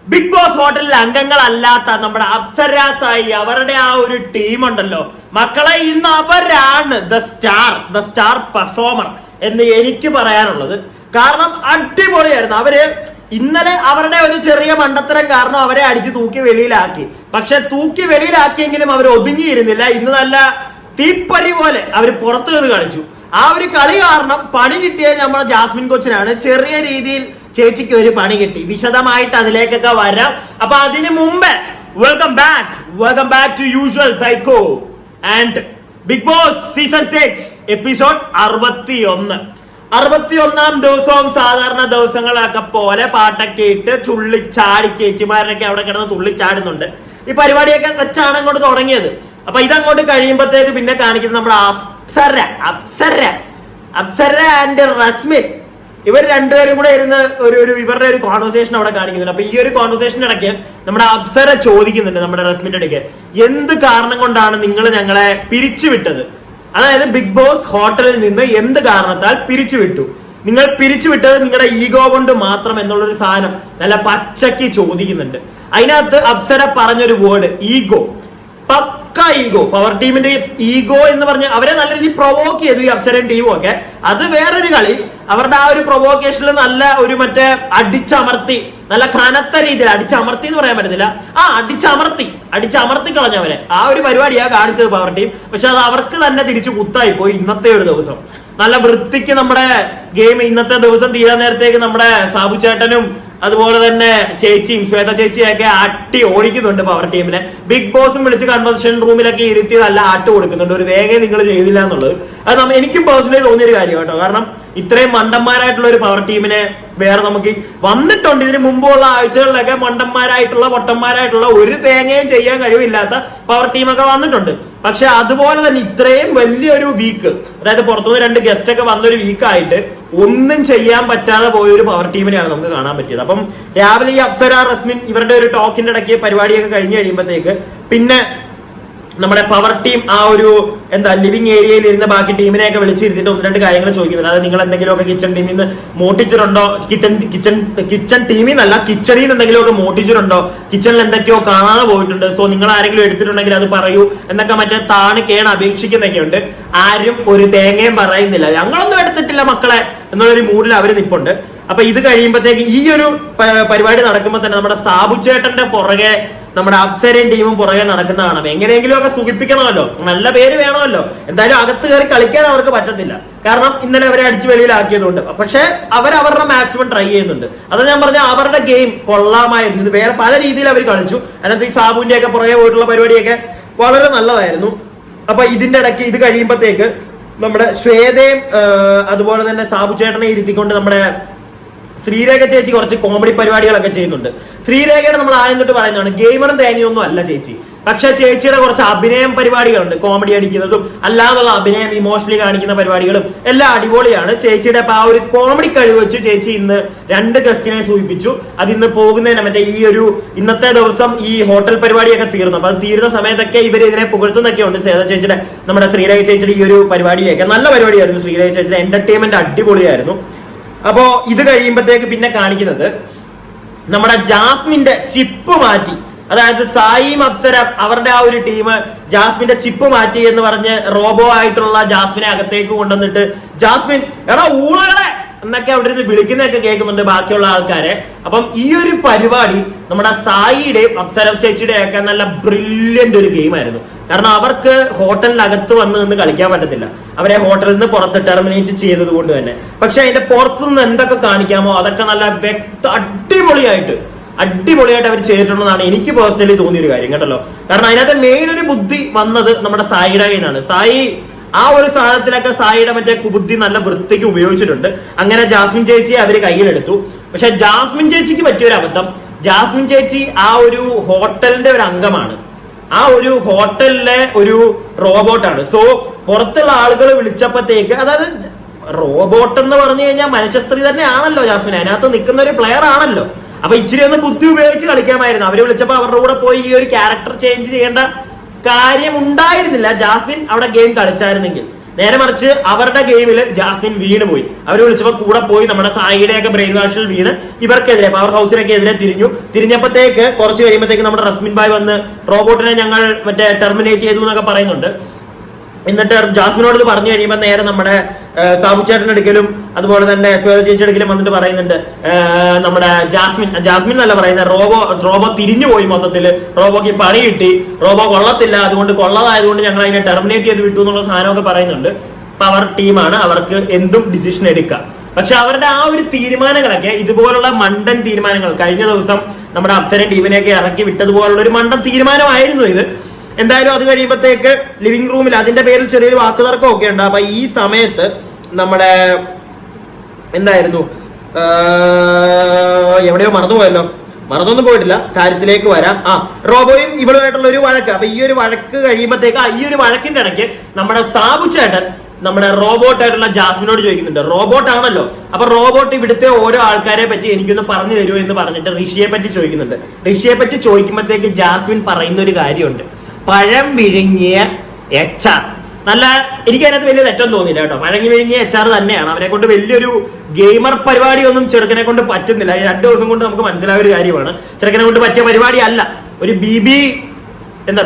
Big boss ഹോട്ടലിൽ അംഗങ്ങളല്ലാത്ത നമ്മുടെ അപ്സര സായി അവരുടെ ആ ഒരു ടീം ഉണ്ടല്ലോ മക്കളെ, ഇന്ന് അവരാണ് ദ സ്റ്റാർ പെർഫോമർ എന്ന് എനിക്ക് പറയാനുള്ളത്. കാരണം അടിപൊളിയായിരുന്നു. അവര് ഇന്നലെ അവരുടെ ഒരു ചെറിയ മണ്ടത്തരം കാരണം അവരെ അടിച്ച് തൂക്കി വെളിയിലാക്കി. പക്ഷെ തൂക്കി വെളിയിലാക്കിയെങ്കിലും അവർ ഒതുങ്ങിയിരുന്നില്ല. ഇന്ന് നല്ല തീപ്പരി പോലെ അവർ പുറത്തു നിന്ന് കളിച്ചു. ആ ഒരു കളി കാരണം പണി കിട്ടിയത് നമ്മുടെ ജാസ്മിൻ കൊച്ചിനാണ്. ചെറിയ രീതിയിൽ ചേച്ചിക്ക് ഒരു പണി കിട്ടി. വിശദമായിട്ട് അതിലേക്കൊക്കെ വരാം. അപ്പൊ അതിനു മുമ്പേ welcome back to usual psycho and Bigg Boss season 6 episode 61. ദിവസവും സാധാരണ ദിവസങ്ങളൊക്കെ പോലെ പാട്ടൊക്കെ ഇട്ട് ചാടി ചേച്ചിമാരൊക്കെ അവിടെ കിടന്ന് തുള്ളിച്ചാടുന്നുണ്ട്. ഈ പരിപാടിയൊക്കെ വെച്ചാണ് അങ്ങോട്ട് തുടങ്ങിയത്. അപ്പൊ ഇതങ്ങോട്ട് കഴിയുമ്പോഴത്തേക്ക് പിന്നെ കാണിക്കുന്നത് നമ്മുടെ അപ്സര ആൻഡ് റസ്മിൻ, ഇവർ രണ്ടുപേരും കൂടെ ഇരുന്ന് ഇവരുടെ ഒരു കോൺവെർസേഷൻ അവിടെ കാണിക്കുന്നുണ്ട്. അപ്പൊ ഈ ഒരു കോൺവെർസേഷന്റെ ഇടയ്ക്ക് നമ്മുടെ അപ്സര ചോദിക്കുന്നുണ്ട് നമ്മുടെ റസ്മിന്റെ ഇടയ്ക്ക്, എന്ത് കാരണം കൊണ്ടാണ് നിങ്ങൾ ഞങ്ങളെ പിരിച്ചുവിട്ടത്? അതായത് ബിഗ് ബോസ് ഹോട്ടലിൽ നിന്ന് എന്ത് കാരണത്താൽ പിരിച്ചുവിട്ടു? നിങ്ങൾ പിരിച്ചുവിട്ടത് നിങ്ങളുടെ ഈഗോ കൊണ്ട് മാത്രം എന്നുള്ളൊരു സാധനം നല്ല പച്ചയ്ക്ക് ചോദിക്കുന്നുണ്ട്. അതിനകത്ത് അപ്സര പറഞ്ഞൊരു വേർഡ് ഈഗോ, പക്ക ഈഗോ. പവർ ടീമിന്റെ ഈഗോ എന്ന് പറഞ്ഞ് അവരെ നല്ല രീതിയിൽ പ്രൊവോക്ക് ചെയ്തു ഈ അപ്സരയും ടീമും ഒക്കെ. അത് വേറൊരു കളി. അവരുടെ ആ ഒരു പ്രൊവോക്കേഷനിൽ നല്ല ഒരു മറ്റേ അടിച്ചമർത്തി, നല്ല കനത്ത രീതിയിൽ അടിച്ചമർത്തി എന്ന് പറയാൻ പറ്റത്തില്ല, അടിച്ചമർത്തി കളഞ്ഞവരെ ആ ഒരു പരിപാടിയാ കാണിച്ചത് പവർ ടീം. പക്ഷെ അത് അവർക്ക് തന്നെ തിരിച്ചു കുത്തായി പോയി. ഇന്നത്തെ ഒരു ദിവസം നല്ല വൃത്തിക്ക് നമ്മുടെ ഗെയിം ഇന്നത്തെ ദിവസം തീരാൻ നേരത്തേക്ക് നമ്മുടെ സാബു ചേട്ടനും അതുപോലെ തന്നെ ചേച്ചിയും ശ്വേത ചേച്ചിയൊക്കെ ആട്ടി ഓടിക്കുന്നുണ്ട് പവർ ടീമിനെ. ബിഗ് ബോസും വിളിച്ച് കൺവെർഷൻ റൂമിലൊക്കെ ഇരുത്തി നല്ല ആട്ട് കൊടുക്കുന്നുണ്ട്. ഒരു വേഗം നിങ്ങൾ ചെയ്തില്ല എന്നുള്ളത് അത് എനിക്കും പേഴ്സണലി തോന്നിയൊരു കാര്യം കേട്ടോ. കാരണം ഇത്രയും മണ്ടന്മാരായിട്ടുള്ള ഒരു പവർ ടീമിനെ വേറെ നമുക്ക് വന്നിട്ടുണ്ട്. ഇതിന് മുമ്പുള്ള ആഴ്ചകളിലൊക്കെ മണ്ടന്മാരായിട്ടുള്ള പൊട്ടന്മാരായിട്ടുള്ള ഒരു തേങ്ങയും ചെയ്യാൻ കഴിവില്ലാത്ത പവർ ടീമൊക്കെ വന്നിട്ടുണ്ട്. പക്ഷെ അതുപോലെ തന്നെ ഇത്രയും വലിയൊരു വീക്ക്, അതായത് പുറത്തുനിന്ന് 2 ഗസ്റ്റ് ഒക്കെ വന്നൊരു വീക്കായിട്ട് ഒന്നും ചെയ്യാൻ പറ്റാതെ പോയൊരു പവർ ടീമിനെയാണ് നമുക്ക് കാണാൻ പറ്റിയത്. അപ്പം രാവിലെ ഈ അപ്സര റസ്മിൻ ഇവരുടെ ഒരു ടോക്കിന്റെ ഇടയ്ക്ക് പരിപാടിയൊക്കെ കഴിഞ്ഞ് കഴിയുമ്പോഴത്തേക്ക് പിന്നെ നമ്മുടെ പവർ ടീം ആ ഒരു ലിവിംഗ് ഏരിയയിൽ ഇരുന്ന് ബാക്കി ടീമിനെയൊക്കെ വിളിച്ചിരുത്തിട്ട് 1-2 കാര്യങ്ങൾ ചോദിക്കുന്നുണ്ട്. അതായത് നിങ്ങൾ എന്തെങ്കിലുമൊക്കെ കിച്ചൺ ടീമിൽ നിന്ന് മോട്ടിച്ചിട്ടുണ്ടോ, കിച്ചൺ ടീമിൽ നിന്നല്ല കിച്ചണിൽ നിന്ന് എന്തെങ്കിലുമൊക്കെ മോട്ടിച്ചിട്ടുണ്ടോ, കിച്ചണിൽ എന്തൊക്കെയോ കാണാതെ പോയിട്ടുണ്ട്, സോ നിങ്ങൾ ആരെങ്കിലും എടുത്തിട്ടുണ്ടെങ്കിൽ അത് പറയൂ എന്നൊക്കെ മറ്റേ കേണ് അപേക്ഷിക്കുന്നൊക്കെ ഉണ്ട്. ആരും ഒരു തേങ്ങയും പറയുന്നില്ല, ഞങ്ങളൊന്നും എടുത്തിട്ടില്ല മക്കളെ എന്നുള്ളൊരു മൂഡിൽ അവർ നിൽപ്പുണ്ട്. അപ്പൊ ഇത് കഴിയുമ്പോഴത്തേക്ക് ഈ ഒരു പരിപാടി നടക്കുമ്പോൾ തന്നെ നമ്മുടെ സാബു ചേട്ടന്റെ പുറകെ നമ്മുടെ അപ്സരയും ടീമും പുറകെ നടക്കുന്ന കാണാം. എങ്ങനെയെങ്കിലും ഒക്കെ സുഖിപ്പിക്കണമല്ലോ, നല്ല പേര് വേണമല്ലോ. എന്തായാലും അകത്ത് കയറി കളിക്കാൻ അവർക്ക് പറ്റത്തില്ല, കാരണം ഇന്നലെ അവരെ അടിച്ചു വെളിയിലാക്കിയതുകൊണ്ട്. പക്ഷെ അവരുടെ മാക്സിമം ട്രൈ ചെയ്യുന്നുണ്ട്. അത് ഞാൻ പറഞ്ഞ അവരുടെ ഗെയിം കൊള്ളാമായിരുന്നു. ഇത് വേറെ പല രീതിയിൽ അവർ കളിച്ചു. അതിനകത്ത് ഈ സാബുവിന്റെ ഒക്കെ പുറകെ പോയിട്ടുള്ള പരിപാടിയൊക്കെ വളരെ നല്ലതായിരുന്നു. അപ്പൊ ഇതിന്റെ ഇടയ്ക്ക് ഇത് കഴിയുമ്പോഴത്തേക്ക് നമ്മുടെ ശ്വേതയും അതുപോലെ തന്നെ സാബു ചേട്ടനെ ഇരുത്തിക്കൊണ്ട് നമ്മുടെ ശ്രീരേഖ ചേച്ചി കുറച്ച് കോമഡി പരിപാടികളൊക്കെ ചെയ്യുന്നുണ്ട്. ശ്രീരേഖയുടെ നമ്മൾ ആദ്യം തൊട്ട് പറയുന്നതാണ് ഗെയിമറും തേങ്ങയൊന്നും അല്ല ചേച്ചി. പക്ഷെ ചേച്ചിയുടെ കുറച്ച് അഭിനയം പരിപാടികളുണ്ട്, കോമഡി അടിക്കുന്നതും അല്ലാതുള്ള അഭിനയം ഇമോഷണലി കാണിക്കുന്ന പരിപാടികളും എല്ലാം അടിപൊളിയാണ്. ചേച്ചിയുടെ ആ ഒരു കോമഡി കഴിവ് വെച്ച് ചേച്ചി ഇന്ന് 2 ഗസ്റ്റിനെ സൂചിപ്പിച്ചു. അത് ഇന്ന് പോകുന്നതിന് മറ്റേ ഈ ഒരു ഇന്നത്തെ ദിവസം ഈ ഹോട്ടൽ പരിപാടിയൊക്കെ തീർന്നു. അപ്പൊ അത് തീരുന്ന സമയത്തൊക്കെ ഇവർ ഇതിനെ പുകഴ്ത്തുന്നൊക്കെ ഉണ്ട്. സേത ചേച്ചിയുടെ നമ്മുടെ ശ്രീരേഖ ചേച്ചിയുടെ ഈ ഒരു പരിപാടിയൊക്കെ നല്ല പരിപാടിയായിരുന്നു. ശ്രീരേഖ ചേച്ചിയുടെ എന്റർടൈൻമെന്റ് അടിപൊളിയായിരുന്നു. അപ്പോ ഇത് കഴിയുമ്പോഴത്തേക്ക് പിന്നെ കാണിക്കുന്നത് നമ്മുടെ ജാസ്മിന്റെ ചിപ്പ് മാറ്റി, അതായത് സായിയും അപ്സര അവരുടെ ആ ഒരു ടീം ജാസ്മിന്റെ ചിപ്പ് മാറ്റി എന്ന് പറഞ്ഞ് റോബോ ആയിട്ടുള്ള ജാസ്മിനെ അകത്തേക്ക് കൊണ്ടുവന്നിട്ട് ജാസ്മിൻ എടാ ഊളകളെ എന്നൊക്കെ അവിടെ നിന്ന് വിളിക്കുന്നതൊക്കെ കേൾക്കുന്നുണ്ട് ബാക്കിയുള്ള ആൾക്കാരെ. അപ്പം ഈ ഒരു പരിപാടി നമ്മുടെ സായിയുടെയും അപ്സര ചേച്ചിയുടെയും ഒക്കെ നല്ല ബ്രില്യന്റ് ഒരു ഗെയിം ആയിരുന്നു. കാരണം അവർക്ക് ഹോട്ടലിനകത്ത് വന്ന് നിന്ന് കളിക്കാൻ പറ്റത്തില്ല, അവരെ ഹോട്ടലിൽ നിന്ന് പുറത്ത് ടെർമിനേറ്റ് ചെയ്തത് കൊണ്ട് തന്നെ. പക്ഷെ അതിന്റെ പുറത്തുനിന്ന് എന്തൊക്കെ കാണിക്കാമോ അതൊക്കെ നല്ല അടിപൊളിയായിട്ട് അവർ ചെയ്തിട്ടുണ്ടെന്നാണ് എനിക്ക് പേഴ്സണലി തോന്നിയൊരു കാര്യം കേട്ടല്ലോ. കാരണം അതിനകത്ത് മെയിൻ ഒരു ബുദ്ധി വന്നത് നമ്മുടെ സായിയുടെ കയ്യിലാണ്. സായി ആ ഒരു സാധനത്തിലൊക്കെ സായിയുടെ മറ്റേ ബുദ്ധി നല്ല വൃത്തിക്ക് ഉപയോഗിച്ചിട്ടുണ്ട്. അങ്ങനെ ജാസ്മിൻ ചേച്ചിയെ അവര് കയ്യിലെടുത്തു. പക്ഷെ ജാസ്മിൻ ചേച്ചിക്ക് പറ്റിയൊരു അബദ്ധം, ജാസ്മിൻ ചേച്ചി ആ ഒരു ഹോട്ടലിന്റെ ഒരു അംഗമാണ്, ആ ഒരു ഹോട്ടലിലെ ഒരു റോബോട്ടാണ്. സോ പുറത്തുള്ള ആളുകൾ വിളിച്ചപ്പോഴത്തേക്ക്, അതായത് റോബോട്ട് എന്ന് പറഞ്ഞു കഴിഞ്ഞാൽ മനുഷ്യ സ്ത്രീ തന്നെ ആണല്ലോ ജാസ്മിൻ, അതിനകത്ത് നിൽക്കുന്ന ഒരു പ്ലെയർ ആണല്ലോ. അപ്പൊ ഇച്ചിരി ഒന്ന് ബുദ്ധി ഉപയോഗിച്ച് കളിക്കാമായിരുന്നു. അവര് വിളിച്ചപ്പോ അവരുടെ കൂടെ പോയി ഈ ഒരു ക്യാരക്ടർ ചേഞ്ച് ചെയ്യേണ്ട കാര്യം ഉണ്ടായിരുന്നില്ല. ജാസ്മിൻ അവിടെ ഗെയിം കളിച്ചായിരുന്നെങ്കിൽ നേരെ മറിച്ച് അവരുടെ ഗെയിമിൽ ജാസ്മിൻ വീണ് പോയി. അവർ വിളിച്ചപ്പോൾ കൂടെ പോയി നമ്മുടെ സായിയുടെ ഒക്കെ ബ്രെയിൻ വാഷിൽ വീണ് ഇവർക്കെതിരെ പവർ ഹൗസിനൊക്കെ എതിരെ തിരിഞ്ഞപ്പോഴത്തേക്ക് കുറച്ച് കഴിയുമ്പോഴത്തേക്ക് നമ്മുടെ റസ്മിൻ ഭായ് വന്ന് റോബോട്ടിനെ ഞങ്ങൾ മറ്റേ ടെർമിനേറ്റ് ചെയ്തു എന്നൊക്കെ പറയുന്നുണ്ട്. എന്നിട്ട് ജാസ്മിനോട് ഇത് പറഞ്ഞു കഴിയുമ്പോൾ നേരെ നമ്മുടെ സാബു ചേട്ടൻ എടുക്കലും അതുപോലെ തന്നെ ശ്വേത ചേച്ചി എടുക്കലും വന്നിട്ട് പറയുന്നുണ്ട് നമ്മുടെ ജാസ്മിൻ എന്നല്ല പറയുന്നത്, റോബോ തിരിഞ്ഞു പോയി. മൊത്തത്തില് റോബോക്ക് പണി കിട്ടി, റോബോ കൊള്ളത്തില്ല, അതുകൊണ്ട് കൊള്ളതായതുകൊണ്ട് ഞങ്ങൾ അതിനെ ടെർമിനേറ്റ് ചെയ്ത് വിട്ടു എന്നുള്ള സാധനമൊക്കെ പറയുന്നുണ്ട്. പവർ ടീമാണ്, അവർക്ക് എന്തും ഡിസിഷൻ എടുക്കാം. പക്ഷെ അവരുടെ ആ ഒരു തീരുമാനങ്ങളൊക്കെ ഇതുപോലുള്ള മണ്ടൻ തീരുമാനങ്ങൾ, കഴിഞ്ഞ ദിവസം നമ്മുടെ അപ്സര ടീമിനെയൊക്കെ ഇറക്കി വിട്ടതുപോലുള്ള ഒരു മണ്ടൻ തീരുമാനമായിരുന്നു ഇത്. എന്തായാലും അത് കഴിയുമ്പോഴത്തേക്ക് ലിവിംഗ് റൂമിൽ അതിന്റെ പേരിൽ ചെറിയൊരു വാക്കുതർക്കം ഒക്കെ ഉണ്ട്. അപ്പൊ ഈ സമയത്ത് നമ്മുടെ എന്തായിരുന്നു എവിടെയോ മറന്നൊന്നും പോയിട്ടില്ല, കാര്യത്തിലേക്ക് വരാം. റോബോയും ഇവളുമായിട്ടുള്ള ഒരു വഴക്ക്. അപ്പൊ ഈ ഒരു വഴക്ക് കഴിയുമ്പോഴത്തേക്ക് ഈ ഒരു വഴക്കിന്റെ ഇടയ്ക്ക് നമ്മുടെ സാബു ചേട്ടൻ നമ്മുടെ റോബോട്ടായിട്ടുള്ള ജാസ്മിനോട് ചോദിക്കുന്നുണ്ട്. റോബോട്ടാണല്ലോ, അപ്പൊ റോബോട്ട് ഇവിടുത്തെ ഓരോ ആൾക്കാരെ പറ്റി എനിക്കൊന്ന് പറഞ്ഞു തരുമോ എന്ന് പറഞ്ഞിട്ട് ഋഷിയെ പറ്റി ചോദിക്കുന്നുണ്ട്. ഋഷിയെ പറ്റി ചോദിക്കുമ്പോഴത്തേക്ക് ജാസ്മിൻ പറയുന്ന ഒരു കാര്യമുണ്ട്, പഴം വിഴുങ്ങിയ HR. നല്ല, എനിക്ക് അതിനകത്ത് വലിയ തെറ്റൊന്നും തോന്നില്ല കേട്ടോ. പഴങ്ങി വിഴുങ്ങിയ HR തന്നെയാണ്. അവനെ കൊണ്ട് വലിയൊരു ഗെയിമർ പരിപാടിയൊന്നും ചെറുക്കനെ കൊണ്ട് പറ്റുന്നില്ല. 2 ദിവസം കൊണ്ട് നമുക്ക് മനസ്സിലായ ഒരു കാര്യമാണ്. ചെറുക്കനെ കൊണ്ട് പറ്റിയ പരിപാടി അല്ല. ഒരു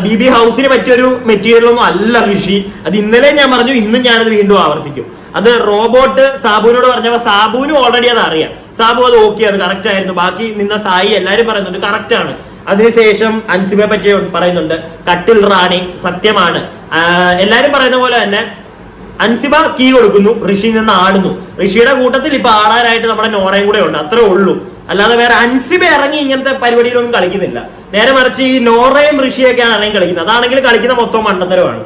BB ഹൗസിന് പറ്റിയൊരു മെറ്റീരിയൽ ഒന്നും അല്ല ഋഷി. അത് ഇന്നലെ ഞാൻ പറഞ്ഞു, ഇന്നും ഞാനത് വീണ്ടും ആവർത്തിക്കും. അത് റോബോട്ട് സാബുവിനോട് പറഞ്ഞപ്പോ സാബുവിനും ഓൾറെഡി അത് അറിയാം. സാബു അത് ഓക്കെ, അത് കറക്റ്റ് ആയിരുന്നു. ബാക്കി നിന്ന സായി എല്ലാരും പറയുന്നുണ്ട് കറക്റ്റ് ആണ്. അതിനുശേഷം അൻസിബയെ പറ്റി പറയുന്നുണ്ട്, കട്ടിൽ റാണി സത്യമാണ്. എല്ലാരും പറയുന്ന പോലെ തന്നെ അൻസിബ കീ കൊടുക്കുന്നു, ഋഷി നിന്ന് ആടുന്നു. ഋഷിയുടെ കൂട്ടത്തിൽ ഇപ്പൊ ആടാനായിട്ട് നമ്മുടെ നോറയും കൂടെ ഉണ്ട്, അത്രേ ഉള്ളൂ. അല്ലാതെ വേറെ അൻസിബ ഇറങ്ങി ഇങ്ങനത്തെ പരിപാടിയിലൊന്നും കളിക്കുന്നില്ല. നേരെ മറിച്ച് ഈ നോറയും ഋഷിയൊക്കെയാണ് ഇറങ്ങി കളിക്കുന്നത്. അതാണെങ്കിൽ കളിക്കുന്ന മൊത്തം മണ്ടത്തരമാണ്.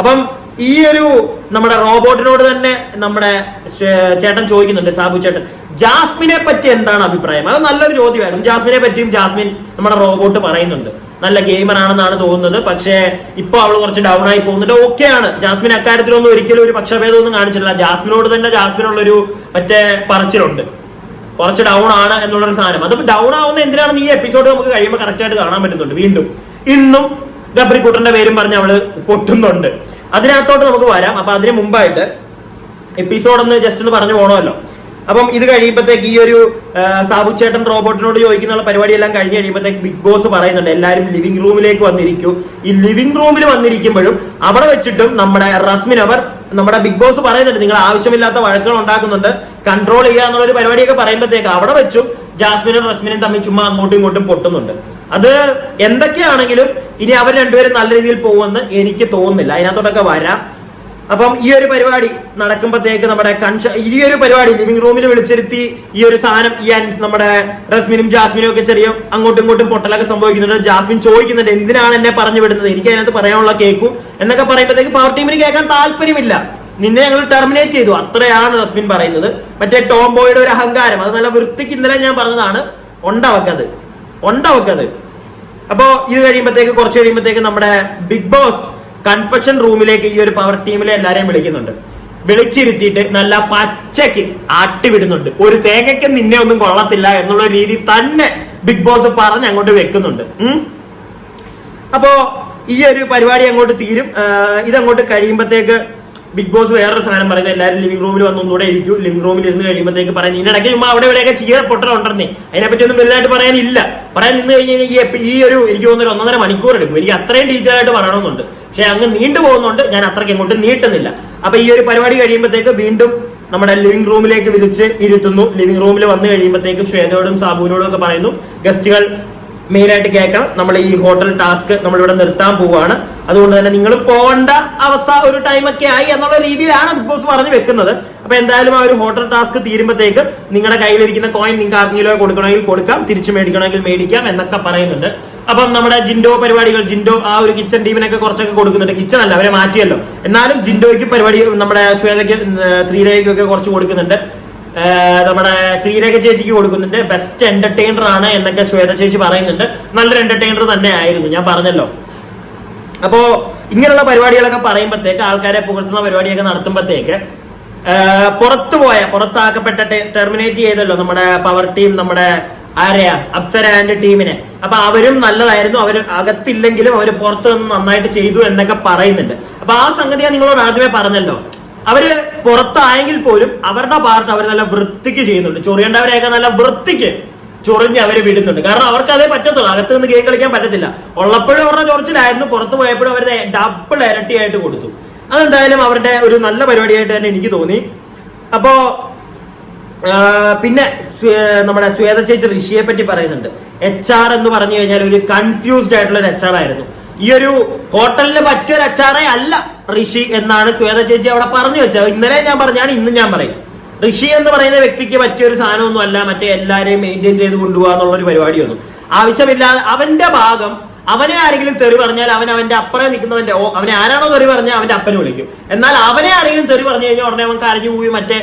അപ്പം ഈ ഒരു നമ്മുടെ റോബോട്ടിനോട് തന്നെ നമ്മുടെ ചേട്ടൻ ചോദിക്കുന്നുണ്ട്, സാബു ചേട്ടൻ, ജാസ്മിനെ പറ്റി എന്താണ് അഭിപ്രായം? അത് നല്ലൊരു ചോദ്യമായിരുന്നു. ജാസ്മിനെ പറ്റിയും ജാസ്മിൻ നമ്മുടെ റോബോട്ട് പറയുന്നുണ്ട്, നല്ല ഗെയിമർ ആണെന്നാണ് തോന്നുന്നത്, പക്ഷേ ഇപ്പൊ അവള് കുറച്ച് ഡൗൺ ആയി പോകുന്നുണ്ട്. ഓക്കെയാണ്, ജാസ്മിൻ അക്കാര്യത്തിലൊന്നും ഒരിക്കലും ഒരു പക്ഷഭേദമൊന്നും കാണിച്ചില്ല. ജാസ്മിനോട് തന്നെ ജാസ്മിനുള്ളൊരു മറ്റേ പറച്ചിലുണ്ട്, കുറച്ച് ഡൗൺ ആണ് എന്നുള്ളൊരു സാധനം. അത് ഡൗൺ ആവുന്ന എന്തിനാണെന്ന് ഈ എപ്പിസോഡ് നമുക്ക് കഴിയുമ്പോൾ കറക്റ്റ് ആയിട്ട് കാണാൻ പറ്റുന്നുണ്ട്. വീണ്ടും ഇന്നും ഗബ്രിക്കുട്ടന്റെ പേരും പറഞ്ഞ് അവള് പൊട്ടുന്നുണ്ട്. അതിനകത്തോട്ട് നമുക്ക് വരാം. അപ്പൊ അതിന് മുമ്പായിട്ട് എപ്പിസോഡ് ഒന്ന് ജസ്റ്റ് ഒന്ന് പറഞ്ഞു പോകണമല്ലോ. അപ്പം ഇത് കഴിയുമ്പോഴത്തേക്ക് ഈ ഒരു സാബു ചേട്ടൻ റോബോട്ടിനോട് ചോദിക്കുന്ന പരിപാടിയെല്ലാം കഴിഞ്ഞ് കഴിയുമ്പോഴത്തേക്ക് ബിഗ് ബോസ് പറയുന്നുണ്ട്, എല്ലാവരും ലിവിംഗ് റൂമിലേക്ക് വന്നിരിക്കൂ. ഈ ലിവിംഗ് റൂമിൽ വന്നിരിക്കുമ്പോഴും അവിടെ വെച്ചിട്ടും നമ്മുടെ റസ്മിൻ നമ്മുടെ ബിഗ് ബോസ് പറയുന്നുണ്ട്, നിങ്ങൾ ആവശ്യമില്ലാത്ത വഴക്കുകൾ ഉണ്ടാക്കുന്നുണ്ട്, കൺട്രോൾ ചെയ്യുക എന്നുള്ളൊരു പരിപാടിയൊക്കെ പറയുമ്പോഴത്തേക്ക് അവിടെ വെച്ചും ജാസ്മിനും റസ്മിനും തമ്മിൽ ചുമ്മാ അങ്ങോട്ടും ഇങ്ങോട്ടും പൊട്ടുന്നുണ്ട്. അത് എന്തൊക്കെയാണെങ്കിലും ഇനി അവർ രണ്ടുപേരും നല്ല രീതിയിൽ പോകുമെന്ന് എനിക്ക് തോന്നുന്നില്ല. അതിനകത്തോട്ടൊക്കെ വരാം. അപ്പം ഈ ഒരു പരിപാടി നടക്കുമ്പോഴത്തേക്ക് നമ്മുടെ ഈ ഒരു പരിപാടി ലിവിംഗ് റൂമിൽ വിളിച്ചിരുത്തി ഈ ഒരു സാധനം നമ്മുടെ റസ്മിനും ജാസ്മിനും ഒക്കെ ചെറിയ അങ്ങോട്ടും ഇങ്ങോട്ടും പൊട്ടലൊക്കെ സംഭവിക്കുന്നുണ്ട്. ജാസ്മിൻ ചോദിക്കുന്നുണ്ട്, എന്തിനാണ് എന്നെ പറഞ്ഞു വിടുന്നത്, എനിക്ക് അതിനകത്ത് പറയാനുള്ള കേൾക്കൂ എന്നൊക്കെ പറയുമ്പോഴത്തേക്ക് പവർ ടീമിന് കേൾക്കാൻ താല്പര്യമില്ല, നിന്നെ ഞങ്ങൾ ടെർമിനേറ്റ് ചെയ്തു, അത്രയാണ് റസ്മിൻ പറയുന്നത്. മറ്റേ ടോംബോയുടെ ഒരു അഹങ്കാരം, അത് നല്ല വൃത്തിക്ക് ഇന്നലെ ഞാൻ പറഞ്ഞതാണ്, ഉണ്ടവക്കത്. അപ്പോ ഇത് കഴിയുമ്പോഴത്തേക്ക് കുറച്ച് കഴിയുമ്പോഴത്തേക്ക് നമ്മുടെ ബിഗ് ബോസ് കൺഫെഷൻ റൂമിലേക്ക് ഈ ഒരു പവർ ടീമിലെ എല്ലാരെയും വിളിച്ചിരുത്തിയിട്ട് നല്ല പച്ചയ്ക്ക് ആട്ടിവിടുന്നുണ്ട്. ഒരു തേങ്ങയ്ക്ക് നിന്നെ ഒന്നും കൊള്ളത്തില്ല എന്നുള്ള രീതി തന്നെ ബിഗ് ബോസ് പറഞ്ഞ് അങ്ങോട്ട് വെക്കുന്നുണ്ട്. അപ്പോ ഈ ഒരു പരിപാടി അങ്ങോട്ട് തീരും. ഇതങ്ങോട്ട് കഴിയുമ്പോഴത്തേക്ക് ബിഗ് ബോസ് വേറൊരു സാധനം പറയുന്നത്, എല്ലാവരും ലിവിംഗ് റൂമിൽ വന്നൊന്നുകൂടെ ഇരിക്കും. ലിവിംഗ് റൂമിൽ ഇരുന്ന് കഴിയുമ്പോഴത്തേക്ക് പറയുന്നത്, ഇതിനിടയ്ക്ക് ചുമ്മാ അവിടെ ഇവിടെയൊക്കെ ചീര പൊട്ടലുണ്ടെന്നേ, അതിനെപ്പറ്റി ഒന്നും വലുതായിട്ട് പറയാൻ നിന്ന് കഴിഞ്ഞ് കഴിഞ്ഞാൽ ഈ ഒരു എനിക്ക് തോന്നുന്നു 1.5 മണിക്കൂർ എടുക്കും. എനിക്ക് അത്രയും ഡീറ്റെയിൽ ആയിട്ട് പറയണമെന്നുണ്ട്, പക്ഷെ അങ്ങ് നീണ്ടു പോകുന്നുണ്ട്, ഞാൻ അത്രയ്ക്ക് അങ്ങോട്ട് നീട്ടുന്നില്ല. അപ്പൊ ഈ ഒരു പരിപാടി കഴിയുമ്പോഴത്തേക്ക് വീണ്ടും നമ്മുടെ ലിവിംഗ് റൂമിലേക്ക് വിളിച്ച് ഇരുത്തുന്നു. ലിവിംഗ് റൂമിൽ വന്നു കഴിയുമ്പോഴത്തേക്ക് ശ്വേതയോടും സാബുവിനോടും ഒക്കെ പറയുന്നു, ഗസ്റ്റുകൾ മെയിനായിട്ട് കേൾക്കണം, നമ്മൾ ഈ ഹോട്ടൽ ടാസ്ക് നമ്മളിവിടെ നിർത്താൻ പോവുകയാണ്, അതുകൊണ്ട് തന്നെ നിങ്ങൾ പോകേണ്ട ഒരു ടൈമൊക്കെ ആയി എന്നുള്ള രീതിയിലാണ് ബിഗ് ബോസ് പറഞ്ഞു വെക്കുന്നത്. അപ്പൊ എന്തായാലും ആ ഒരു ഹോട്ടൽ ടാസ്ക് തീരുമ്പോഴത്തേക്ക് നിങ്ങളുടെ കയ്യിലിരിക്കുന്ന കോയിൻ നിങ്ങൾക്ക് ആർക്കെങ്കിലും കൊടുക്കണമെങ്കിൽ കൊടുക്കാം, തിരിച്ചു മേടിക്കണമെങ്കിൽ മേടിക്കാം എന്നൊക്കെ പറയുന്നുണ്ട്. അപ്പം നമ്മുടെ ജിൻഡോ ആ ഒരു കിച്ചൺ ടീമിനൊക്കെ കുറച്ചൊക്കെ കൊടുക്കുന്നുണ്ട്. കിച്ചൺ അല്ല, അവരെ മാറ്റിയല്ലോ, എന്നാലും ജിൻഡോയ്ക്ക് പരിപാടി നമ്മുടെ ശ്വേതയ്ക്ക് ശ്രീരേഖയ്ക്കൊക്കെ കുറച്ച് കൊടുക്കുന്നുണ്ട്. നമ്മുടെ ശ്രീരേഖ ചേച്ചിക്ക് കൊടുക്കുന്നുണ്ട്. ബെസ്റ്റ് എന്റർടൈനർ ആണ് എന്നൊക്കെ ശ്വേത ചേച്ചി പറയുന്നുണ്ട്. നല്ലൊരു എന്റർടൈനർ തന്നെ ആയിരുന്നു, ഞാൻ പറഞ്ഞല്ലോ. അപ്പോ ഇങ്ങനെയുള്ള പരിപാടികളൊക്കെ പറയുമ്പോഴത്തേക്ക്, ആൾക്കാരെ പുകഴ്ത്തുന്ന പരിപാടിയൊക്കെ നടത്തുമ്പോഴത്തേക്ക് പുറത്താക്കപ്പെട്ട ടെർമിനേറ്റ് ചെയ്തല്ലോ നമ്മുടെ പവർ ടീം, നമ്മുടെ അപ്സര ആൻഡ് ടീമിനെ. അപ്പൊ അവരും നല്ലതായിരുന്നു, അവർ അകത്തില്ലെങ്കിലും അവർ പുറത്ത് നിന്ന് നന്നായിട്ട് ചെയ്തു എന്നൊക്കെ പറയുന്നുണ്ട്. അപ്പൊ ആ സംഗതി ഞാൻ നിങ്ങളോട് ആദ്യമേ പറഞ്ഞല്ലോ, അവര് പുറത്തായെങ്കിൽ പോലും അവരുടെ പാർട്ട് അവർ നല്ല വൃത്തിക്ക് ചെയ്യുന്നുണ്ട്. ചൊറിയേണ്ടവരെയൊക്കെ നല്ല വൃത്തിക്ക് ചൊറിഞ്ഞ് അവര് വിടുന്നുണ്ട്. കാരണം അവർക്ക് അതേ പറ്റത്തുള്ളൂ, അകത്ത് നിന്ന് ഗെയിം കളിക്കാൻ പറ്റത്തില്ല. ഉള്ളപ്പോഴും അവരുടെ ചൊറിച്ചിലായിരുന്നു, പുറത്ത് പോയപ്പോഴും അവരുടെ ഡബിൾ ഇരട്ടിയായിട്ട് കൊടുത്തു. അതെന്തായാലും അവരുടെ ഒരു നല്ല പരിപാടിയായിട്ട് തന്നെ എനിക്ക് തോന്നി. അപ്പോ പിന്നെ നമ്മുടെ ശ്വേത ചേച്ചി ഋഷിയെ പറ്റി പറയുന്നുണ്ട്. HR എന്ന് പറഞ്ഞു കഴിഞ്ഞാൽ ഒരു കൺഫ്യൂസ്ഡ് ആയിട്ടുള്ള ഒരു HR ആയിരുന്നു. ഈ ഒരു ഹോട്ടലിന് പറ്റിയൊരു HR അല്ല ഋഷി എന്നാണ് ശ്വേത ചേച്ചി അവിടെ പറഞ്ഞു വെച്ചത്. ഇന്നലെ ഞാൻ പറഞ്ഞാണ്, ഇന്നും ഞാൻ പറയും. ഋഷി എന്ന് പറയുന്ന വ്യക്തിക്ക് പറ്റിയൊരു സാധനമൊന്നും അല്ല മറ്റേ എല്ലാരെയും മെയിൻറ്റെയിൻ ചെയ്ത് കൊണ്ടുപോകുക എന്നുള്ളൊരു പരിപാടിയൊന്നും ആവശ്യമില്ലാതെ. അവന്റെ ഭാഗം, അവനെ ആരെങ്കിലും തെറി പറഞ്ഞാൽ അവന്റെ അപ്പുറം നിൽക്കുന്നവന്റെ അവനെ ആരാണോ തെറി പറഞ്ഞാൽ അവന്റെ അപ്പനെ വിളിക്കും. എന്നാൽ അവനെ ആരെങ്കിലും തെറി പറഞ്ഞു കഴിഞ്ഞാൽ ഉടനെ അവൻ കരഞ്ഞു പോയി മറ്റേ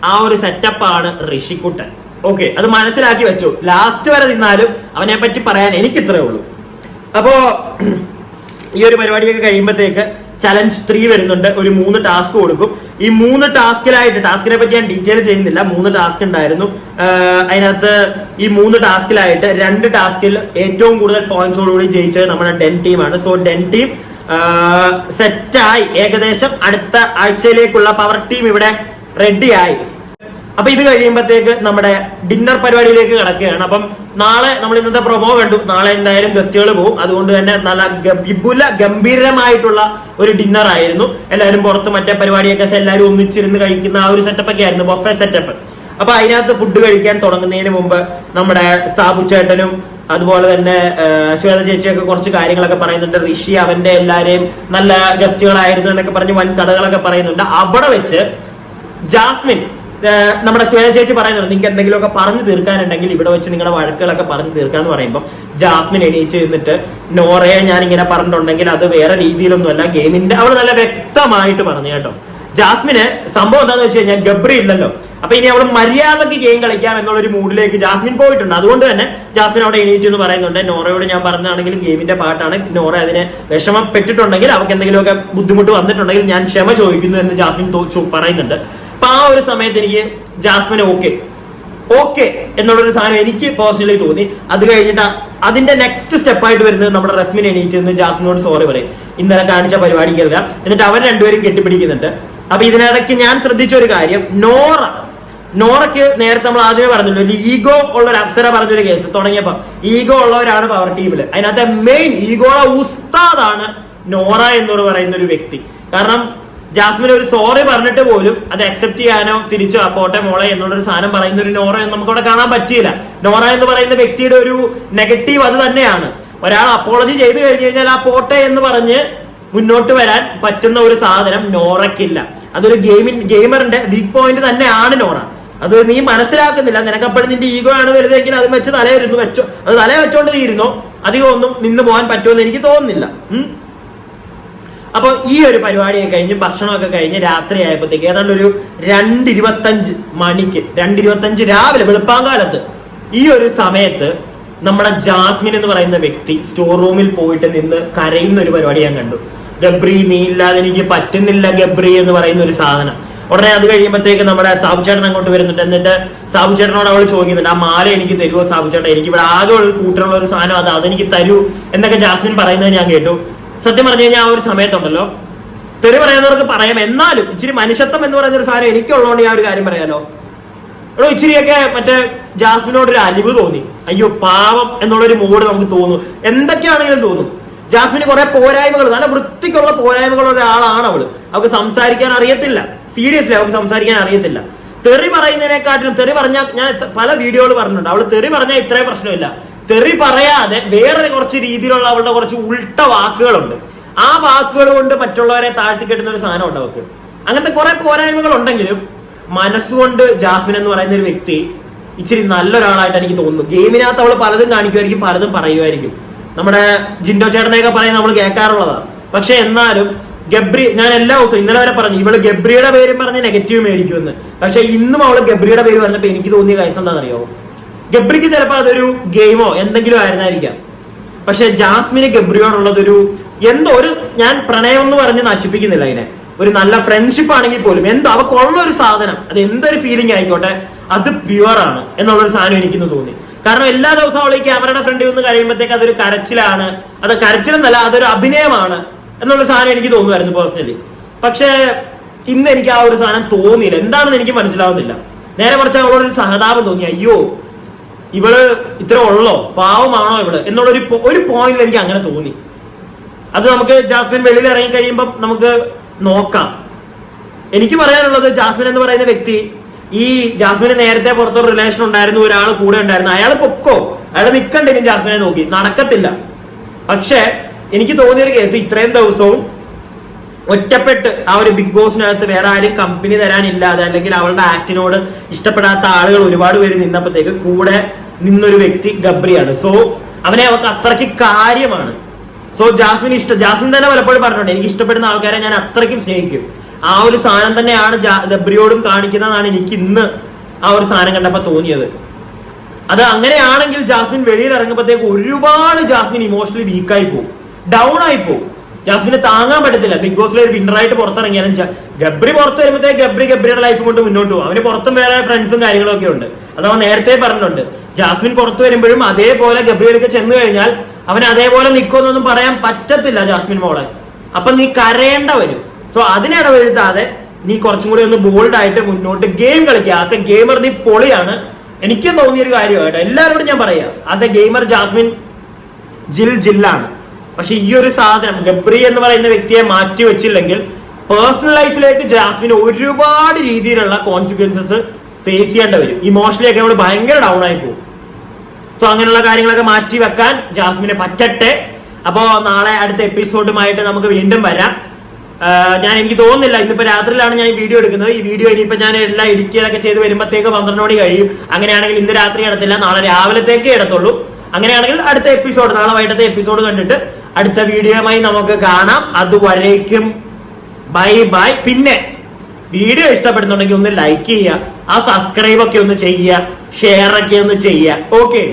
ആ ഒരു സെറ്റപ്പാണ് ഋഷിക്കുട്ടൻ. ഓക്കെ, അത് മനസ്സിലാക്കി വെച്ചു. ലാസ്റ്റ് വരെ നിന്നാലും അവനെ പറ്റി പറയാൻ എനിക്ക് ഇത്രേ ഉള്ളൂ. അപ്പോ ഈ ഒരു പരിപാടിയൊക്കെ കഴിയുമ്പോഴത്തേക്ക് ചലഞ്ച് 3 വരുന്നുണ്ട്. ഒരു 3 ടാസ്ക് കൊടുക്കും. ഈ 3 ടാസ്കിലായിട്ട്, ടാസ്കിനെ പറ്റി ഞാൻ ഡീറ്റെയിൽ ചെയ്യുന്നില്ല, 3 ടാസ്ക് ഉണ്ടായിരുന്നു. അതിനകത്ത് ഈ 3 ടാസ്കിലായിട്ട് 2 ടാസ്കിൽ ഏറ്റവും കൂടുതൽ പോയിന്റ്സോടുകൂടി ജയിച്ചത് നമ്മുടെ ഡെൻ ടീമാണ്. സോ ഡെൻ ടീം സെറ്റായി, ഏകദേശം അടുത്ത ആഴ്ചയിലേക്കുള്ള പവർ ടീം ഇവിടെ റെഡിയായി. അപ്പൊ ഇത് കഴിയുമ്പോഴത്തേക്ക് നമ്മുടെ ഡിന്നർ പരിപാടിയിലേക്ക് കിടക്കുകയാണ്. അപ്പം നാളെ നമ്മൾ ഇന്നത്തെ പ്രൊമോ കണ്ടു, നാളെ എന്തായാലും ഗസ്റ്റുകൾ പോകും. അതുകൊണ്ട് തന്നെ നല്ല വിപുല ഗംഭീരമായിട്ടുള്ള ഒരു ഡിന്നർ ആയിരുന്നു. എല്ലാവരും പുറത്ത് മറ്റേ പരിപാടിയൊക്കെ എല്ലാവരും ഒന്നിച്ചിരുന്ന് കഴിക്കുന്ന ആ ഒരു സെറ്റപ്പ് ഒക്കെ ആയിരുന്നു, ബൊഫെ സെറ്റപ്പ്. അപ്പൊ അതിനകത്ത് ഫുഡ് കഴിക്കാൻ തുടങ്ങുന്നതിന് മുമ്പ് നമ്മുടെ സാബു ചേട്ടനും അതുപോലെ തന്നെ ശ്വേത ചേച്ചിയൊക്കെ കുറച്ച് കാര്യങ്ങളൊക്കെ പറയുന്നുണ്ട്. ഋഷി അവന്റെ എല്ലാരെയും നല്ല ഗസ്റ്റുകളായിരുന്നു എന്നൊക്കെ പറഞ്ഞ് വൻ കഥകളൊക്കെ പറയുന്നുണ്ട്. അവിടെ വെച്ച് ജാസ്മിൻ, നമ്മുടെ ശ്വേത ചേച്ചി പറയുന്നുണ്ട്, നിങ്ങൾക്ക് എന്തെങ്കിലുമൊക്കെ പറഞ്ഞു തീർക്കാനുണ്ടെങ്കിൽ ഇവിടെ വെച്ച് നിങ്ങളുടെ വഴക്കുകളൊക്കെ പറഞ്ഞു തീർക്കാന്ന് പറയുമ്പോൾ ജാസ്മിൻ എണീച്ച് നിന്നിട്ട് നോറയെ ഞാൻ ഇങ്ങനെ പറഞ്ഞിട്ടുണ്ടെങ്കിൽ അത് വേറെ രീതിയിലൊന്നുമല്ല, ഗെയിമിന്റെ അവൾ നല്ല വ്യക്തമായിട്ട് പറഞ്ഞു കേട്ടോ. ജാസ്മിന് സംഭവം എന്താന്ന് വെച്ച് കഴിഞ്ഞാൽ ഗബ്രി ഇല്ലല്ലോ, അപ്പൊ ഇനി അവൾ മര്യാദക്ക് ഗെയിം കളിക്കാം എന്നുള്ളൊരു മൂഡിലേക്ക് ജാസ്മിൻ പോയിട്ടുണ്ട്. അതുകൊണ്ട് തന്നെ ജാസ്മിൻ അവിടെ എണീറ്റ് എന്ന് പറയുന്നുണ്ട്, നോറയോട് ഞാൻ പറഞ്ഞാണെങ്കിൽ ഗെയിമിന്റെ പാട്ടാണ്, നോറ അതിന് വിഷമപ്പെട്ടിട്ടുണ്ടെങ്കിൽ അവർക്ക് എന്തെങ്കിലുമൊക്കെ ബുദ്ധിമുട്ട് വന്നിട്ടുണ്ടെങ്കിൽ ഞാൻ ക്ഷമ ചോദിക്കുന്നു എന്ന് ജാസ്മിൻ പറയുന്നുണ്ട്. അപ്പൊ ആ ഒരു സമയത്ത് എനിക്ക് ജാസ്മിന് ഓക്കെ എന്നുള്ളൊരു സാധനം എനിക്ക് പേഴ്സണലി തോന്നി. അത് കഴിഞ്ഞിട്ട് അതിന്റെ നെക്സ്റ്റ് സ്റ്റെപ്പായിട്ട് വരുന്നത് നമ്മുടെ റസ്മിൻ എണീറ്റ് നിന്ന് ജാസ്മിനോട് സോറി പറയും, ഇന്നലെ കാണിച്ച പരിപാടിക്കല്ല. എന്നിട്ട് അവർ രണ്ടുപേരും കെട്ടിപ്പിടിക്കുന്നുണ്ട്. അപ്പൊ ഇതിനിടയ്ക്ക് ഞാൻ ശ്രദ്ധിച്ച ഒരു കാര്യം, നോറയ്ക്ക് നേരത്തെ നമ്മൾ ആദ്യമേ പറഞ്ഞല്ലോ, ഈഗോ ഉള്ള ഒരു അപ്സര പറഞ്ഞൊരു കേസ് തുടങ്ങിയപ്പോ ഈഗോ ഉള്ളവരാണ് പവർ ടീമിൽ. അതിനകത്തെ മെയിൻ ഈഗോയുടെ ഉസ്താദാണ് നോറ എന്ന് പറയുന്ന ഒരു വ്യക്തി. കാരണം ജാസ്മിൻ ഒരു സോറി പറഞ്ഞിട്ട് പോലും അത് അക്സെപ്റ്റ് ചെയ്യാനോ തിരിച്ചു പോട്ടെ മോളെ എന്നുള്ളൊരു സാധനം പറയുന്ന ഒരു നോറ നമുക്കവിടെ കാണാൻ പറ്റിയില്ല. നോറ എന്ന് പറയുന്ന വ്യക്തിയുടെ ഒരു നെഗറ്റീവ് അത് തന്നെയാണ്. ഒരാൾ അപ്പോളജി ചെയ്തു കഴിഞ്ഞു കഴിഞ്ഞാൽ ആ പോട്ടെ എന്ന് പറഞ്ഞ് മുന്നോട്ട് വരാൻ പറ്റുന്ന ഒരു സാധനം നോറയ്ക്കില്ല. അതൊരു ഗെയിമറിന്റെ വീക്ക് പോയിന്റ് തന്നെയാണ് നോറ. അത് നീ മനസ്സിലാക്കുന്നില്ല. നിനക്കപ്പോഴും നിന്റെ ഈഗോ ആണ് വലുതെങ്കിൽ അത് വെച്ച് തലയിരുന്നു വെച്ചോ, അത് തല വെച്ചോണ്ട് തീരുന്നോ, അധികം ഒന്നും നിന്ന് പോകാൻ പറ്റുമെന്ന് എനിക്ക് തോന്നുന്നില്ല. അപ്പൊ ഈ ഒരു പരിപാടിയൊക്കെ കഴിഞ്ഞ് ഭക്ഷണമൊക്കെ കഴിഞ്ഞ് രാത്രി ആയപ്പോഴത്തേക്ക് ഏതാണ്ട് ഒരു 2:25 മണിക്ക്, 2:25 രാവിലെ വെളുപ്പാങ്കാലത്ത് ഈ ഒരു സമയത്ത് നമ്മുടെ ജാസ്മിൻ എന്ന് പറയുന്ന വ്യക്തി സ്റ്റോർ റൂമിൽ പോയിട്ട് നിന്ന് കരയുന്ന ഒരു പരിപാടി ഞാൻ കണ്ടു. ഗബ്രി, നീ ഇല്ലാതെ എനിക്ക് പറ്റുന്നില്ല ഗബ്രി എന്ന് പറയുന്ന ഒരു സാധനം. ഉടനെ അത് കഴിയുമ്പോഴത്തേക്ക് നമ്മുടെ സാബു ചേട്ടൻ അങ്ങോട്ട് വരുന്നുണ്ട്. എന്നിട്ട് സാബു ചേട്ടനോട് അവൾ ചോദിക്കുന്നുണ്ട്, ആ മാല എനിക്ക് തരുമോ സാബു ചേട്ടൻ, എനിക്ക് ഇവിടെ ആകെ ഒരു കൂട്ടിനുള്ള ഒരു സാധനം അതെനിക്ക് തരൂ എന്നൊക്കെ ജാസ്മിൻ പറയുന്നത് ഞാൻ കേട്ടു. സത്യം പറഞ്ഞു കഴിഞ്ഞാൽ ആ ഒരു സമയത്തുണ്ടല്ലോ, തെറി പറയുന്നവർക്ക് പറയാം, എന്നാലും ഇച്ചിരി മനുഷ്യത്വം എന്ന് പറയുന്ന ഒരു സാധനം എനിക്കുള്ളതുകൊണ്ട് ഞാൻ ഒരു കാര്യം പറയാലോ. എടോ ഇച്ചിരിയൊക്കെ മറ്റേ ജാസ്മിനോട് ഒരു അലിവ് തോന്നി. അയ്യോ പാവം എന്നുള്ളൊരു മൂഡ് നമുക്ക് തോന്നും, എന്തൊക്കെയാണെങ്കിലും തോന്നും. ജാസ്മിന് കുറെ പോരായ്മകൾ, നല്ല വൃത്തിക്കുള്ള പോരായ്മകളുള്ള ഒരാളാണ് അവള്. അവൾക്ക് സംസാരിക്കാൻ അറിയത്തില്ല, സീരിയസ്ലി അവൾക്ക് സംസാരിക്കാൻ അറിയത്തില്ല. തെറി പറയുന്നതിനെക്കാട്ടിലും, തെറി പറഞ്ഞാൽ ഞാൻ പല വീഡിയോകൾ പറഞ്ഞിട്ടുണ്ട്, അവള് തെറി പറഞ്ഞാൽ ഇത്രയും പ്രശ്നമില്ല. തെറി പറയാതെ വേറെ കുറച്ച് രീതിയിലുള്ള അവളുടെ കുറച്ച് ഉൾട്ട വാക്കുകളുണ്ട്. ആ വാക്കുകൾ കൊണ്ട് മറ്റുള്ളവരെ താഴ്ത്തിക്കെട്ടുന്ന ഒരു സാധനം ഉണ്ട് അവൾക്ക്. അങ്ങനത്തെ കുറെ പോരായ്മകൾ ഉണ്ടെങ്കിലും മനസ്സുകൊണ്ട് ജാസ്മിൻ എന്ന് പറയുന്ന ഒരു വ്യക്തി ഇച്ചിരി നല്ലൊരാളായിട്ട് എനിക്ക് തോന്നുന്നു. ഗെയിമിനകത്ത് അവൾ പലതും കാണിക്കുമായിരിക്കും, പലതും പറയുമായിരിക്കും. നമ്മുടെ ജിൻഡോ ചേട്ടനെയൊക്കെ പറയുന്നത് നമ്മൾ കേൾക്കാറുള്ളതാണ്. പക്ഷെ എന്നാലും ഗബ്രി, ഞാൻ എല്ലാ ദിവസവും ഇന്നലെ വരെ പറഞ്ഞു ഇവള് ഗബ്രിയുടെ പേരും പറഞ്ഞ് നെഗറ്റീവ് മേടിക്കുമെന്ന്. പക്ഷെ ഇന്നും അവള് ഗബ്രിയുടെ പേര് പറഞ്ഞപ്പോ എനിക്ക് തോന്നിയ കാര്യം എന്താണെന്നറിയോ, ഗബ്രിക്ക് ചിലപ്പോൾ അതൊരു ഗെയിമോ എന്തെങ്കിലും ആയിരുന്നായിരിക്കാം. പക്ഷെ ജാസ്മിന് ഗബ്രിയോടുള്ളതൊരു എന്തോ ഒരു, ഞാൻ പ്രണയം എന്ന് പറഞ്ഞ് നശിപ്പിക്കുന്നില്ല അതിനെ, ഒരു നല്ല ഫ്രണ്ട്ഷിപ്പ് ആണെങ്കിൽ പോലും എന്തോ അവക്കുള്ള ഒരു സാധനം, അത് എന്തൊരു ഫീലിംഗ് ആയിക്കോട്ടെ അത് പ്യുവർ ആണ് എന്നുള്ളൊരു സാധനം എനിക്കിന്ന് തോന്നി. കാരണം എല്ലാ ദിവസവും അവൾ ഈ ക്യാമറയുടെ ഫ്രണ്ടിൽ നിന്ന് കഴിയുമ്പോഴത്തേക്ക് അതൊരു കരച്ചിലാണ്, അത് കരച്ചിലെന്നല്ല, അതൊരു അഭിനയമാണ് എന്നുള്ള സാധനം എനിക്ക് തോന്നുമായിരുന്നു പേഴ്സണലി. പക്ഷേ ഇന്ന് എനിക്ക് ആ ഒരു സാധനം തോന്നിയില്ല. എന്താണെന്ന് എനിക്ക് മനസ്സിലാവുന്നില്ല. നേരെ കുറച്ച് അവളോടൊരു സഹതാപം തോന്നി. അയ്യോ ഇവള് ഇത്ര ഉള്ളോ, പാവമാണോ ഇവള് എന്നുള്ളൊരു പോയിന്റിൽ എനിക്ക് അങ്ങനെ തോന്നി. അത് നമുക്ക് ജാസ്മിൻ വെളിയിൽ ഇറങ്ങി കഴിയുമ്പോൾ നമുക്ക് നോക്കാം. എനിക്ക് പറയാനുള്ളത്, ജാസ്മിൻ എന്ന് പറയുന്ന വ്യക്തി, ഈ ജാസ്മിന് നേരത്തെ പുറത്തൊരു റിലേഷൻ ഉണ്ടായിരുന്നു, ഒരാൾ കൂടെ ഉണ്ടായിരുന്നു, അയാൾ പൊക്കോ, അയാൾ നിൽക്കണ്ട ഇനി ജാസ്മിനെ നോക്കി, നടക്കത്തില്ല. പക്ഷെ എനിക്ക് തോന്നിയൊരു കേസ്, ഇത്രയും ദിവസവും ഒറ്റപ്പെട്ട് ആ ഒരു ബിഗ് ബോസിനകത്ത് വേറെ ആരും കമ്പനി തരാനില്ലാതെ, അല്ലെങ്കിൽ അവളുടെ ആക്ടിനോട് ഇഷ്ടപ്പെടാത്ത ആളുകൾ ഒരുപാട് പേര് നിന്നപ്പോഴത്തേക്ക് കൂടെ നിന്നൊരു വ്യക്തി ഗബ്രിയാണ്. സോ അവനെ അവർക്ക് അത്രയ്ക്ക് കാര്യമാണ്. സോ ജാസ്മിൻ തന്നെ പലപ്പോഴും പറഞ്ഞിട്ടുണ്ട്, എനിക്ക് ഇഷ്ടപ്പെടുന്ന ആൾക്കാരെ ഞാൻ അത്രയ്ക്കും സ്നേഹിക്കും. ആ ഒരു സാധനം തന്നെയാണ് ഗബ്രിയോടും കാണിക്കുന്നതാണ് എനിക്ക് ഇന്ന് ആ ഒരു സാധനം കണ്ടപ്പോ തോന്നിയത്. അത് അങ്ങനെയാണെങ്കിൽ ജാസ്മിൻ വെളിയിൽ ഇറങ്ങുമ്പോഴത്തേക്ക് ഒരുപാട് ജാസ്മിൻ ഇമോഷണലി വീക്കായി പോകും, ഡൗൺ ആയി പോകും. ജാസ്മിന് താങ്ങാൻ പറ്റത്തില്ല. ബിഗ് ബോസിൽ ഒരു വിന്നറായിട്ട് പുറത്തിറങ്ങിയാലും ഗബ്രി പുറത്ത് വരുമ്പോഴത്തേക്ക് ഗബ്രിയുടെ ലൈഫ് കൊണ്ട് മുന്നോട്ട് പോകും. അവന് പുറത്തും വേറെ ഫ്രണ്ട്സും കാര്യങ്ങളൊക്കെ ഉണ്ട്. അത് അവൻ നേരത്തെ പറഞ്ഞിട്ടുണ്ട്. ജാസ്മിൻ പുറത്തു വരുമ്പോഴും അതേപോലെ ഗബ്രിയിലേക്ക് ചെന്ന് കഴിഞ്ഞാൽ അവൻ അതേപോലെ നിൽക്കുമെന്നൊന്നും പറയാൻ പറ്റത്തില്ല ജാസ്മിൻ മോളെ. അപ്പൊ നീ കരയേണ്ട വരും. സോ അതിനിടവെഴുത്താതെ നീ കുറച്ചും കൂടി ഒന്ന് ബോൾഡ് ആയിട്ട് മുന്നോട്ട് ഗെയിം കളിക്കുക. ആസ് എ ഗെയിമർ നീ പൊളിയാണ്. എനിക്കും തോന്നിയൊരു കാര്യമായിട്ട് എല്ലാവരോടും ഞാൻ പറയാം, ആസ് എ ഗെയിമർ ജാസ്മിൻ ജില്ലാണ്. പക്ഷെ ഈ ഒരു സാധനം ഗബ്രി എന്ന് പറയുന്ന വ്യക്തിയെ മാറ്റി വെച്ചില്ലെങ്കിൽ പേഴ്സണൽ ലൈഫിലേക്ക് ജാസ്മിന് ഒരുപാട് രീതിയിലുള്ള കോൺസിക്വൻസസ് ഫേസ് ചെയ്യേണ്ടി വരും. ഇമോഷണലി ഒക്കെ നമ്മൾ ഭയങ്കര ഡൗൺ ആയി പോകും. സോ അങ്ങനെയുള്ള കാര്യങ്ങളൊക്കെ മാറ്റി വെക്കാൻ ജാസ്മിനെ പറ്റട്ടെ. അപ്പോ നാളെ അടുത്ത എപ്പിസോഡുമായിട്ട് നമുക്ക് വീണ്ടും വരാം. എനിക്ക് തോന്നുന്നില്ല, ഇന്നിപ്പോ രാത്രിയിലാണ് ഞാൻ ഈ വീഡിയോ എടുക്കുന്നത്. ഈ വീഡിയോ ഇനിയിപ്പോ ഞാൻ എല്ലാം എഡിറ്റ് ചെയ്തൊക്കെ ചെയ്ത് വരുമ്പോഴത്തേക്ക് 12 മണി കഴിയും. അങ്ങനെയാണെങ്കിൽ ഇന്ന് രാത്രി എടുത്തില്ല, നാളെ രാവിലത്തേക്കേ എടുത്തുള്ളൂ. അങ്ങനെയാണെങ്കിൽ അടുത്ത എപ്പിസോഡ്, നാളെ വൈകിട്ടത്തെ എപ്പിസോഡ് കണ്ടിട്ട് അടുത്ത വീഡിയോയുമായി നമുക്ക് കാണാം. അതുവരേക്കും ബൈ ബൈ. പിന്നെ വീഡിയോ ഇഷ്ടപ്പെടുന്നുണ്ടെങ്കിൽ ഒന്ന് ലൈക്ക് ചെയ്യുക, ആ സബ്സ്ക്രൈബ് ഒക്കെ ഒന്ന് ചെയ്യുക, ഷെയർ ഒക്കെ ഒന്ന് ചെയ്യുക. ഓക്കെ.